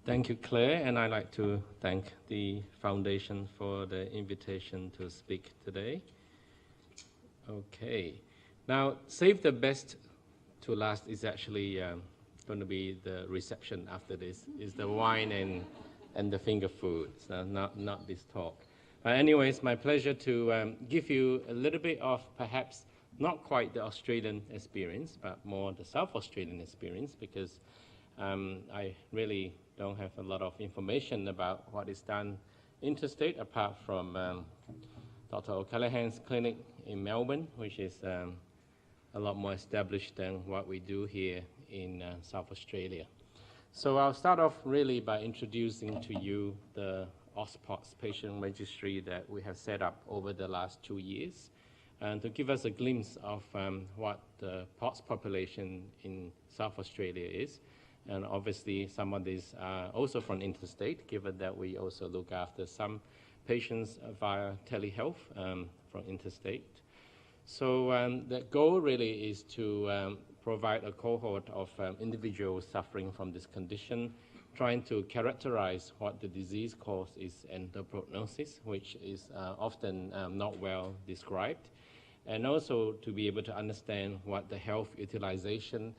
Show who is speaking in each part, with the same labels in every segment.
Speaker 1: Thank you, Claire, and I'd like to thank the Foundation for the invitation to speak today. Okay, now save the best to last is actually going to be the reception after this, is the wine and the finger food, so not this talk. Anyways, my pleasure to give you a little bit of perhaps not quite the Australian experience, but more the South Australian experience, because I really don't have a lot of information about what is done interstate, apart from Dr. O'Callaghan's clinic in Melbourne, which is a lot more established than what we do here in South Australia. So I'll start off really by introducing to you the AusPots patient registry that we have set up over the last 2 years, and to give us a glimpse of what the POTS population in South Australia is. And obviously some of these are also from interstate, given that we also look after some patients via telehealth from interstate. So the goal really is to provide a cohort of individuals suffering from this condition, trying to characterize what the disease cause is and the prognosis, which is often not well described, and also to be able to understand what the health utilization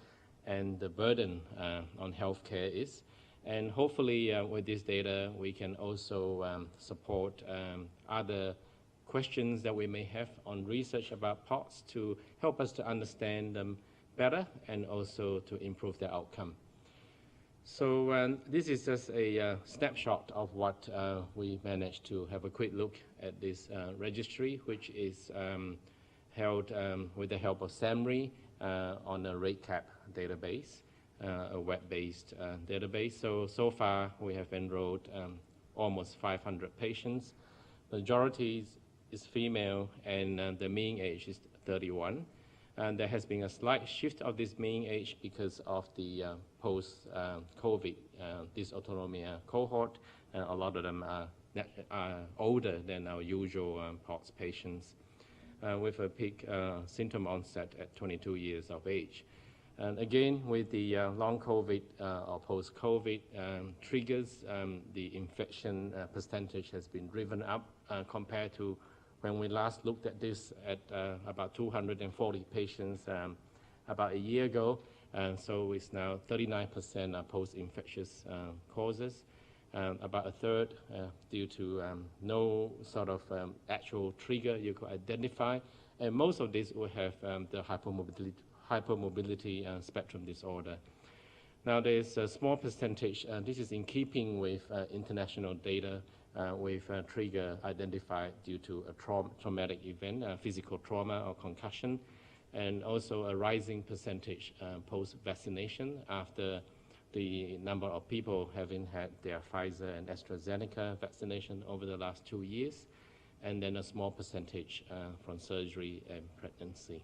Speaker 1: and the burden on healthcare is. And hopefully with this data, we can also support other questions that we may have on research about POTS to help us to understand them better and also to improve the outcome. So this is just a snapshot of what we managed to have a quick look at this registry, which is held with the help of SAMRI on a RateCap database, a web-based database. So far we have enrolled almost 500 patients. Majority is female, and the mean age is 31. And there has been a slight shift of this mean age because of the post-COVID dysautonomia cohort. A lot of them are older than our usual POTS patients, with a peak symptom onset at 22 years of age. And again, with the long COVID or post-COVID triggers, the infection percentage has been driven up compared to when we last looked at this at about 240 patients about a year ago. So it's now 39% post-infectious causes, about a third due to no sort of actual trigger you could identify. And most of these will have the hypermobility spectrum disorder. Now there's a small percentage, this is in keeping with international data, with trigger identified due to a traumatic event, physical trauma or concussion, and also a rising percentage post-vaccination after the number of people having had their Pfizer and AstraZeneca vaccination over the last 2 years, and then a small percentage from surgery and pregnancy.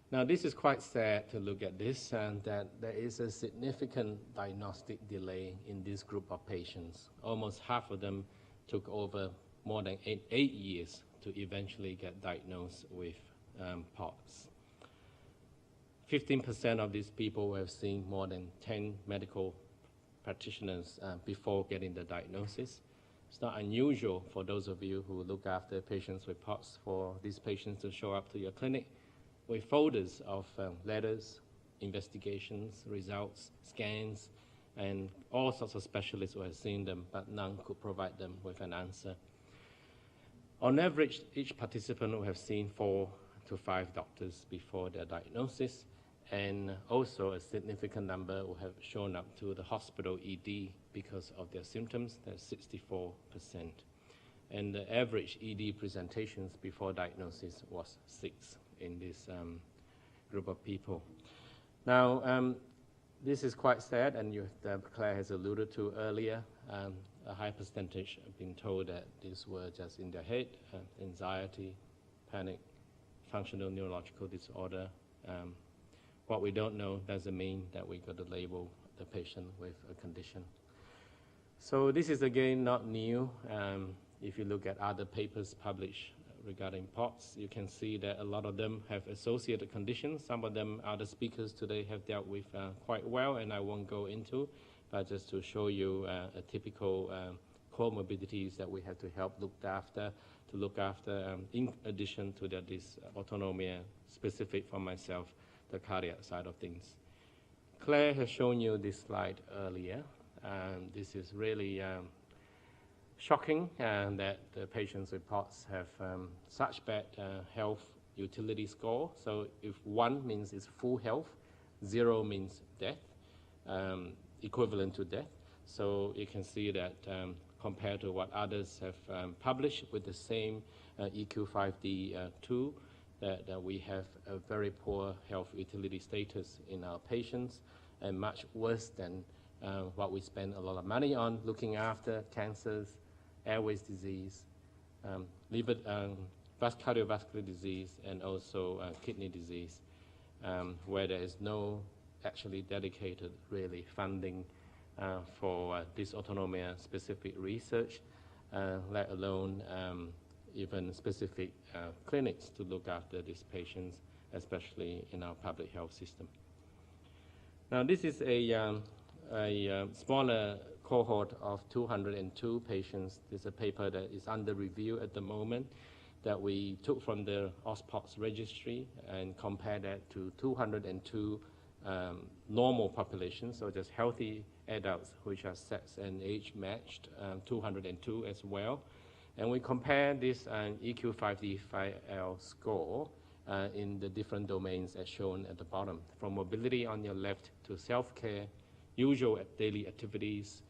Speaker 1: Now this is quite sad to look at this, and that there is a significant diagnostic delay in this group of patients. Almost half of them took over more than eight years to eventually get diagnosed with POTS. 15% of these people have seen more than 10 medical practitioners before getting the diagnosis. It's not unusual for those of you who look after patients with POTS for these patients to show up to your clinic with folders of letters, investigations, results, scans, and all sorts of specialists who have seen them, but none could provide them with an answer. On average, each participant will have seen 4 to 5 doctors before their diagnosis, and also a significant number will have shown up to the hospital ED because of their symptoms. That's 64%. And the average ED presentations before diagnosis was 6 in this group of people. Now, this is quite sad, and Claire has alluded to earlier, a high percentage have been told that these were just in their head, anxiety, panic, functional neurological disorder. What we don't know doesn't mean that we got to label the patient with a condition. So this is again not new. If you look at other papers published regarding POTS, you can see that a lot of them have associated conditions. Some of them other speakers today have dealt with quite well, and I won't go into. but just to show you a typical comorbidities that we have to look after in addition to the dysautonomia specific for myself, the cardiac side of things. Claire has shown you this slide earlier. This is really shocking that the patients with POTS have such bad health utility score. So if 1 means it's full health, 0 means death, equivalent to death. So you can see that compared to what others have published with the same EQ5D2, that we have a very poor health utility status in our patients, and much worse than what we spend a lot of money on looking after: cancers, airways disease, cardiovascular disease, and also kidney disease, where there is no actually dedicated really funding for dysautonomia specific research, let alone even specific clinics to look after these patients, especially in our public health system. Now, this is a smaller cohort of 202 patients. This is a paper that is under review at the moment that we took from the OSPOTS registry and compared that to 202 normal populations, so just healthy adults which are sex and age matched, 202 as well. And we compare this EQ5D5L score in the different domains as shown at the bottom, from mobility on your left to self-care, usual daily activities,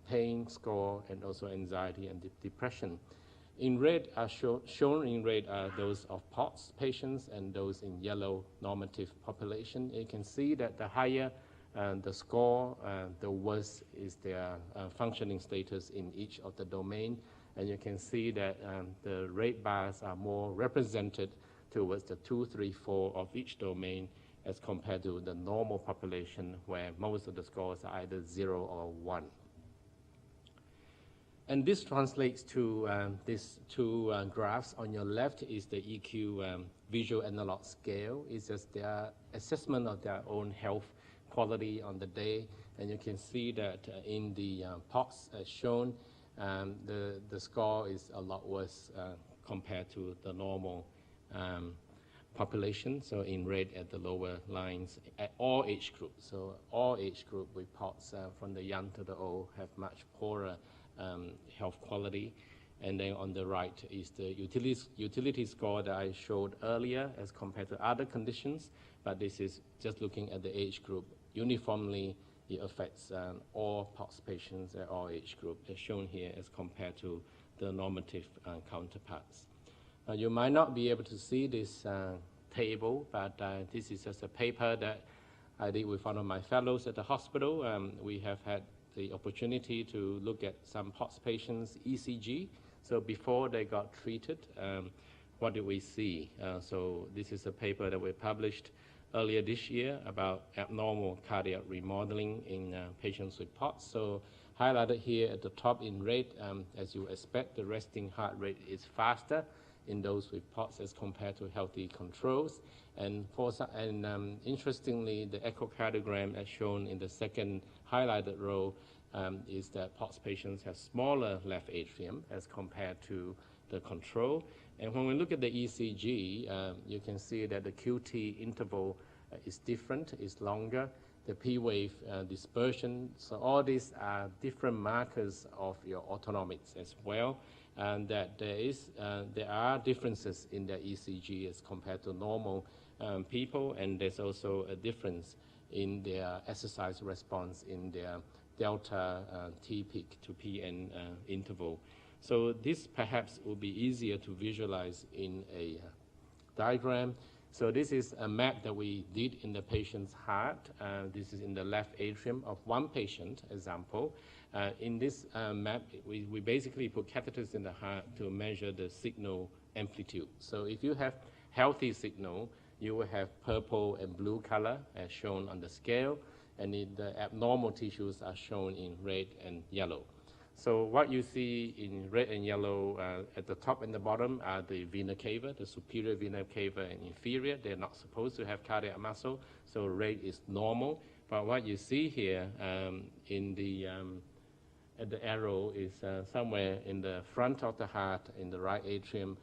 Speaker 1: pain score, and also anxiety and depression. In red are shown in red are those of POTS patients, and those in yellow normative population. You can see that the higher the score, the worse is their functioning status in each of the domain. And you can see that the red bars are more represented towards the 2, 3, 4 of each domain as compared to the normal population, where most of the scores are either 0 or 1. And this translates to these two graphs. On your left is the EQ visual analog scale. It's just their assessment of their own health quality on the day. And you can see that in the POTS as shown, the score is a lot worse compared to the normal population. So in red at the lower lines, at all age groups. So all age group with POTS from the young to the old have much poorer health quality. And then on the right is the utility score that I showed earlier as compared to other conditions, but this is just looking at the age group. Uniformly, it affects all POTS patients at all age group, as shown here as compared to the normative counterparts. You might not be able to see this table, but this is just a paper that I did with one of my fellows at the hospital. We have had the opportunity to look at some POTS patients' ECG. So before they got treated, what did we see? So this is a paper that we published earlier this year about abnormal cardiac remodeling in patients with POTS. So highlighted here at the top in red, as you expect, the resting heart rate is faster in those with POTS as compared to healthy controls. And interestingly, the echocardiogram as shown in the second highlighted row is that POTS patients have smaller left atrium as compared to the control. And when we look at the ECG, you can see that the QT interval is different, is longer, the P-wave dispersion. So all these are different markers of your autonomics as well, and that there are differences in their ECG as compared to normal people, and there's also a difference in their exercise response in their delta T peak to PN interval. So this perhaps will be easier to visualize in a diagram. So this is a map that we did in the patient's heart. This is in the left atrium of one patient example. In this map, we basically put catheters in the heart to measure the signal amplitude. So if you have healthy signal, you will have purple and blue color as shown on the scale, and the abnormal tissues are shown in red and yellow. So what you see in red and yellow at the top and the bottom are the vena cava, the superior vena cava and inferior. They're not supposed to have cardiac muscle, so red is normal. But what you see here in the at the arrow is somewhere in the front of the heart, in the right atrium,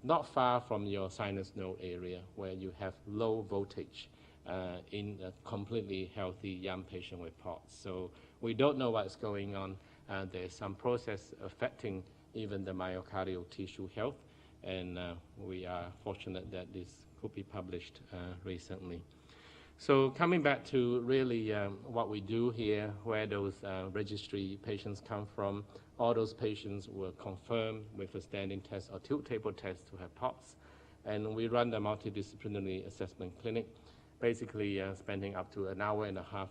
Speaker 1: not far from your sinus node area, where you have low voltage in a completely healthy young patient with POTS. So we don't know what's going on. There's some process affecting even the myocardial tissue health, and we are fortunate that this could be published recently. So coming back to really what we do here, where those registry patients come from, all those patients were confirmed with a standing test or tilt table test to have POTS. And we run the multidisciplinary assessment clinic, basically spending up to an hour and a half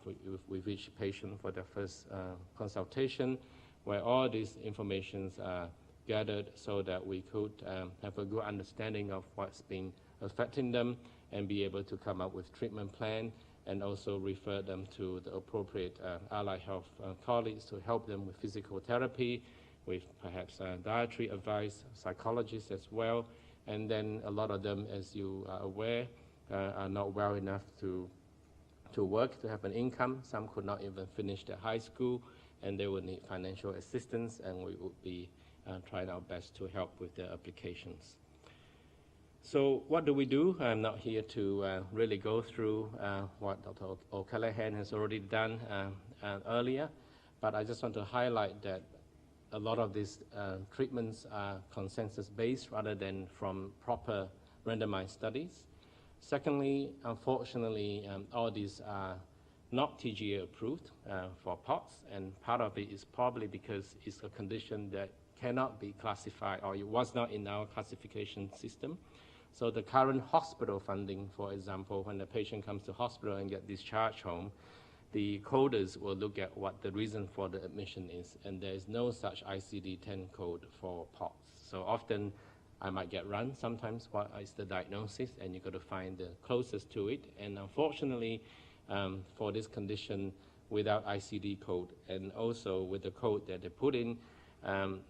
Speaker 1: with each patient for the first consultation, where all these informations are gathered so that we could have a good understanding of what's been affecting them and be able to come up with treatment plan, and also refer them to the appropriate allied health colleagues to help them with physical therapy, with perhaps dietary advice, psychologists as well. And then a lot of them, as you are aware, are not well enough to work, to have an income. Some could not even finish their high school, and they would need financial assistance, and we would be trying our best to help with their applications. So what do we do? I'm not here to really go through what Dr. O'Callaghan has already done earlier, but I just want to highlight that a lot of these treatments are consensus-based rather than from proper randomized studies. Secondly, unfortunately, all these are not TGA approved for POTS, and part of it is probably because it's a condition that cannot be classified, or it was not in our classification system. So the current hospital funding, for example, when the patient comes to hospital and get discharged home, the coders will look at what the reason for the admission is, and there is no such ICD-10 code for POTS. So often I might get run sometimes what is the diagnosis, and you've got to find the closest to it. And unfortunately, for this condition, without ICD code, and also with the code that they put in,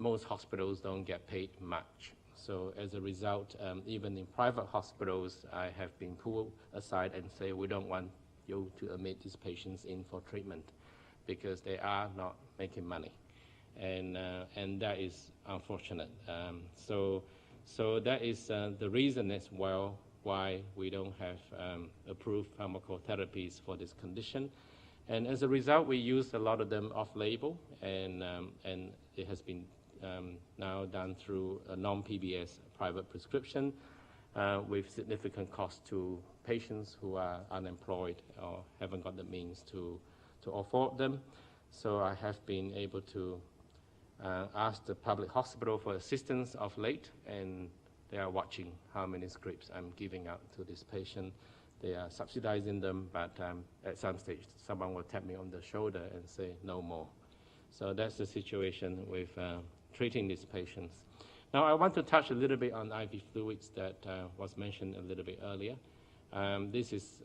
Speaker 1: most hospitals don't get paid much. So as a result, even in private hospitals, I have been pulled aside and say, we don't want you to admit these patients in for treatment because they are not making money. And that is unfortunate. So that is the reason as well why we don't have approved pharmacotherapies for this condition. And as a result, we use a lot of them off-label, and it has been now done through a non-PBS private prescription with significant cost to patients who are unemployed or haven't got the means to afford them. So I have been able to ask the public hospital for assistance of late, and they are watching how many scripts I'm giving out to this patient. They are subsidizing them, but at some stage, someone will tap me on the shoulder and say, no more. So that's the situation with treating these patients. Now, I want to touch a little bit on IV fluids that was mentioned a little bit earlier. This is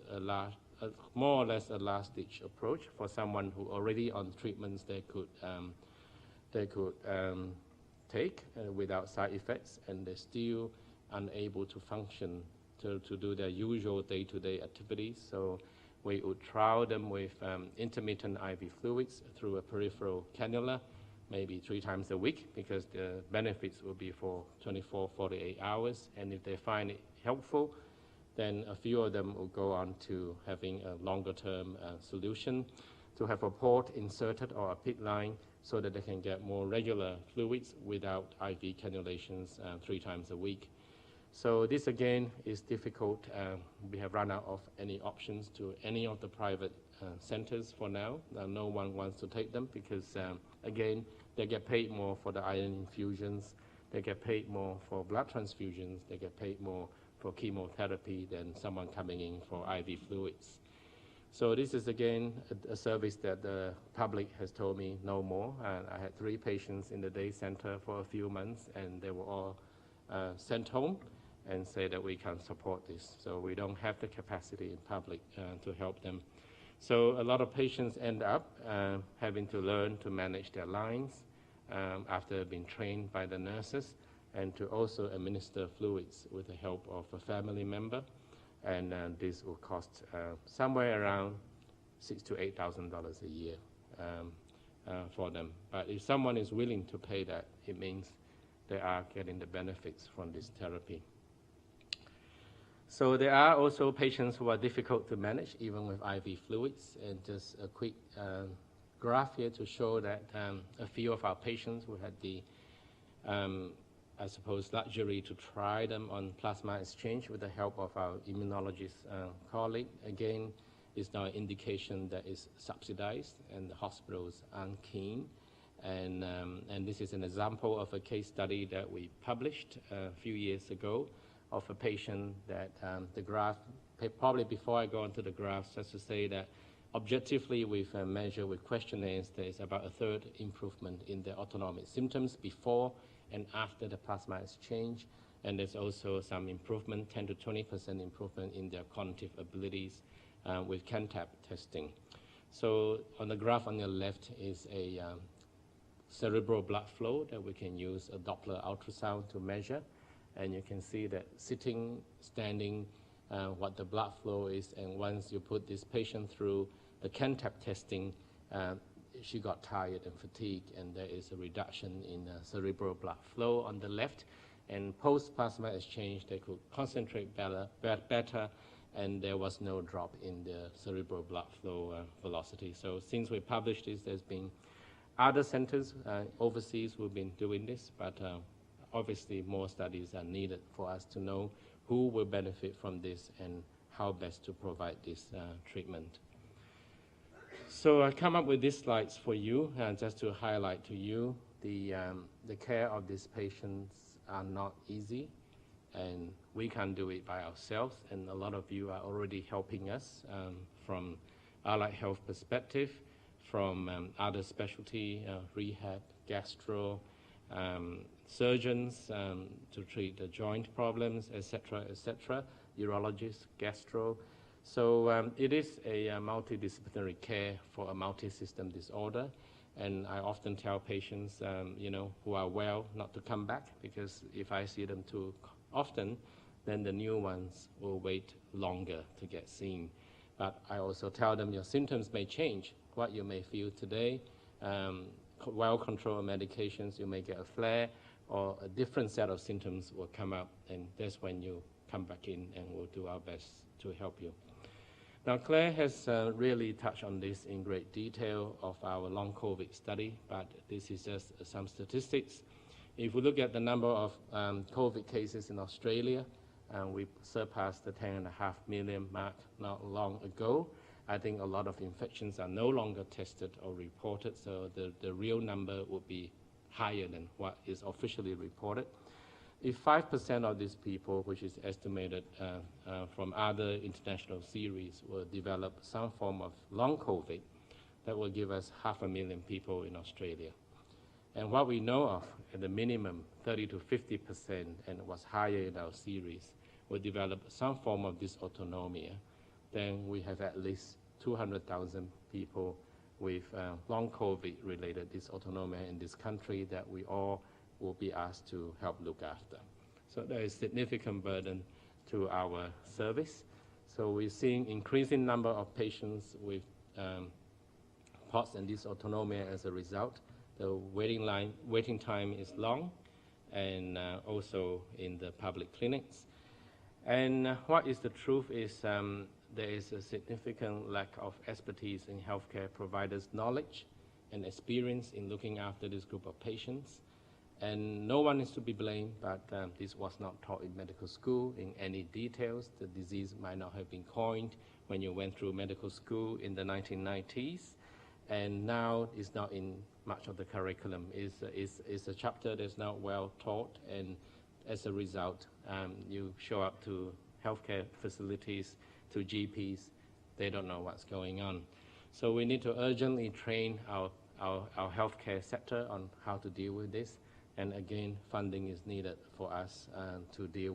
Speaker 1: more or less a last-ditch approach for someone who already on treatments they could take without side effects, and they're still unable to function to do their usual day-to-day activities. So we would trial them with intermittent IV fluids through a peripheral cannula, maybe 3 times a week, because the benefits will be for 24, 48 hours. And if they find it helpful, then a few of them will go on to having a longer-term solution, to have a port inserted or a PICC line so that they can get more regular fluids without IV cannulations 3 times a week. So this, again, is difficult. We have run out of any options to any of the private centers for now. No one wants to take them because, again, they get paid more for the iron infusions, they get paid more for blood transfusions, they get paid more for chemotherapy than someone coming in for IV fluids. So this is, again, a service that the public has told me no more. I had 3 patients in the day center for a few months, and they were all sent home and say that we can't support this. So we don't have the capacity in public to help them. So a lot of patients end up having to learn to manage their lines after being trained by the nurses, and to also administer fluids with the help of a family member. And this will cost somewhere around $6,000 to $8,000 a year for them. But if someone is willing to pay that, it means they are getting the benefits from this therapy. So there are also patients who are difficult to manage, even with IV fluids. And just a quick graph here to show that a few of our patients who had the, I suppose, luxury to try them on plasma exchange with the help of our immunologist colleague. Again, is now an indication that is subsidized and the hospitals aren't keen. And this is an example of a case study that we published a few years ago of a patient that the graph, probably before I go on to the graphs, just to say that objectively we've measured with questionnaires, there is about a third improvement in their autonomic symptoms before and after the plasma exchange. And there's also some improvement, 10 to 20% improvement in their cognitive abilities with CANTAB testing. So on the graph on your left is a cerebral blood flow that we can use a Doppler ultrasound to measure. And you can see that sitting, standing, what the blood flow is. And once you put this patient through the CANTAB testing, she got tired and fatigued, and there is a reduction in cerebral blood flow on the left. And post-plasma exchange, they could concentrate better, and there was no drop in the cerebral blood flow velocity. So since we published this, there's been other centers overseas who've been doing this, but obviously more studies are needed for us to know who will benefit from this and how best to provide this treatment. So I come up with these slides for you, just to highlight to you the care of these patients are not easy, and we can't do it by ourselves, and a lot of you are already helping us from allied health perspective, from other specialty, rehab, gastro, surgeons to treat the joint problems, etc., urologists, gastro. So it is a multidisciplinary care for a multi-system disorder. And I often tell patients, who are well, not to come back, because if I see them too often, then the new ones will wait longer to get seen. But I also tell them your symptoms may change. What you may feel today, well-controlled medications, you may get a flare, or a different set of symptoms will come up, and that's when you come back in, and we'll do our best to help you. Now, Claire has really touched on this in great detail of our long COVID study, but this is just some statistics. If we look at the number of COVID cases in Australia, we surpassed the 10.5 million mark not long ago. I think a lot of infections are no longer tested or reported, so the real number would be higher than what is officially reported. If 5% of these people, which is estimated from other international series, will develop some form of long COVID, that will give us 500,000 people in Australia. And what we know of, at the minimum, 30 to 50%, and it was higher in our series, will develop some form of dysautonomia. Then we have at least 200,000 people with long COVID-related dysautonomia in this country that we all will be asked to help look after. So there is significant burden to our service. So we're seeing increasing number of patients with POTS and dysautonomia as a result. The waiting time is long, and also in the public clinics. And what is the truth is there is a significant lack of expertise in healthcare providers' knowledge and experience in looking after this group of patients. And no one is to be blamed, but this was not taught in medical school in any details. The disease might not have been coined when you went through medical school in the 1990s, and now it's not in much of the curriculum. It's a chapter that's not well taught, and as a result, you show up to healthcare facilities, to GPs, they don't know what's going on. So we need to urgently train our healthcare sector on how to deal with this. And again, funding is needed for us to deal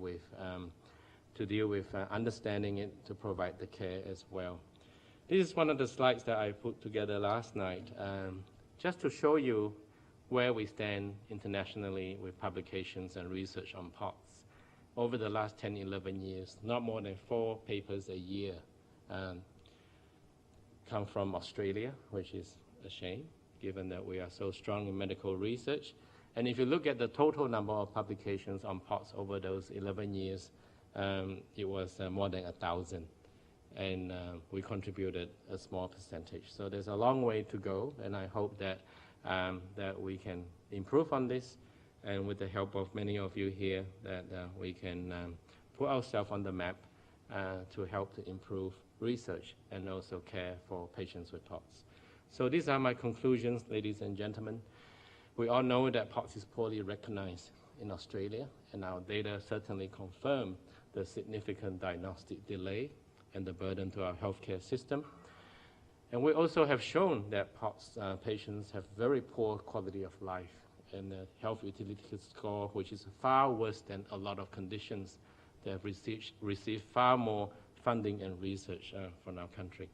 Speaker 1: with understanding it, to provide the care as well. This is one of the slides that I put together last night, just to show you where we stand internationally with publications and research on POTS. Over the last 10, 11 years, not more than 4 papers a year come from Australia, which is a shame, given that we are so strong in medical research. And if you look at the total number of publications on POTS over those 11 years, it was more than 1,000. And we contributed a small percentage. So there's a long way to go, and I hope that, that we can improve on this, and with the help of many of you here, that we can put ourselves on the map to help to improve research and also care for patients with POTS. So these are my conclusions, ladies and gentlemen. We all know that POTS is poorly recognized in Australia, and our data certainly confirm the significant diagnostic delay and the burden to our healthcare system. And we also have shown that POTS patients have very poor quality of life and a health utility score which is far worse than a lot of conditions that have received far more funding and research from our country.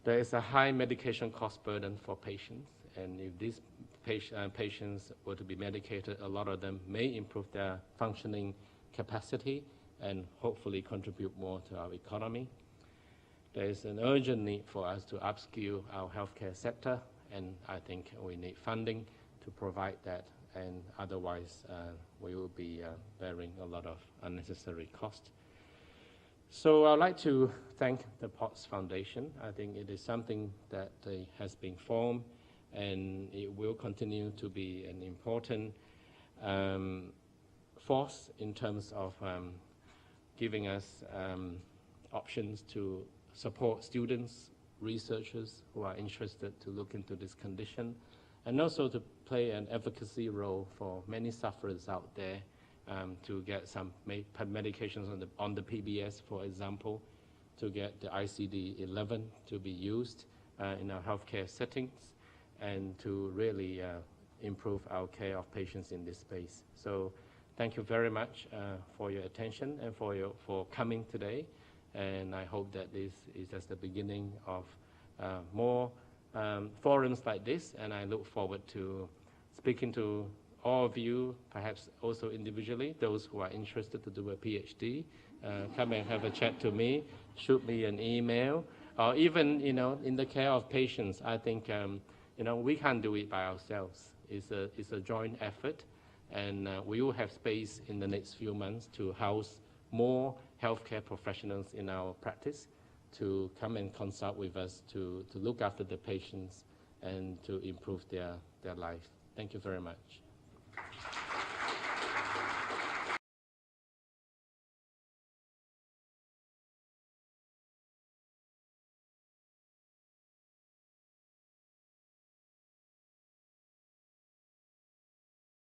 Speaker 1: There is a high medication cost burden for patients, and if these patients were to be medicated, a lot of them may improve their functioning capacity and hopefully contribute more to our economy. There is an urgent need for us to upskill our healthcare sector, and I think we need funding to provide that, and otherwise we will be bearing a lot of unnecessary cost. So I'd like to thank the POTS Foundation. I think it is something that has been formed, and it will continue to be an important force in terms of giving us options to support students, researchers who are interested to look into this condition, and also to play an advocacy role for many sufferers out there to get some medications on the PBS, for example, to get the ICD-11 to be used in our healthcare settings, and to really improve our care of patients in this space. So thank you very much for your attention and for coming today. And I hope that this is just the beginning of more forums like this. And I look forward to speaking to all of you, perhaps also individually, those who are interested to do a PhD. Come and have a chat to me, shoot me an email, or even, in the care of patients. I think, we can't do it by ourselves. It's a joint effort. And we will have space in the next few months to house more healthcare professionals in our practice to come and consult with us to look after the patients and to improve their life. Thank you very much.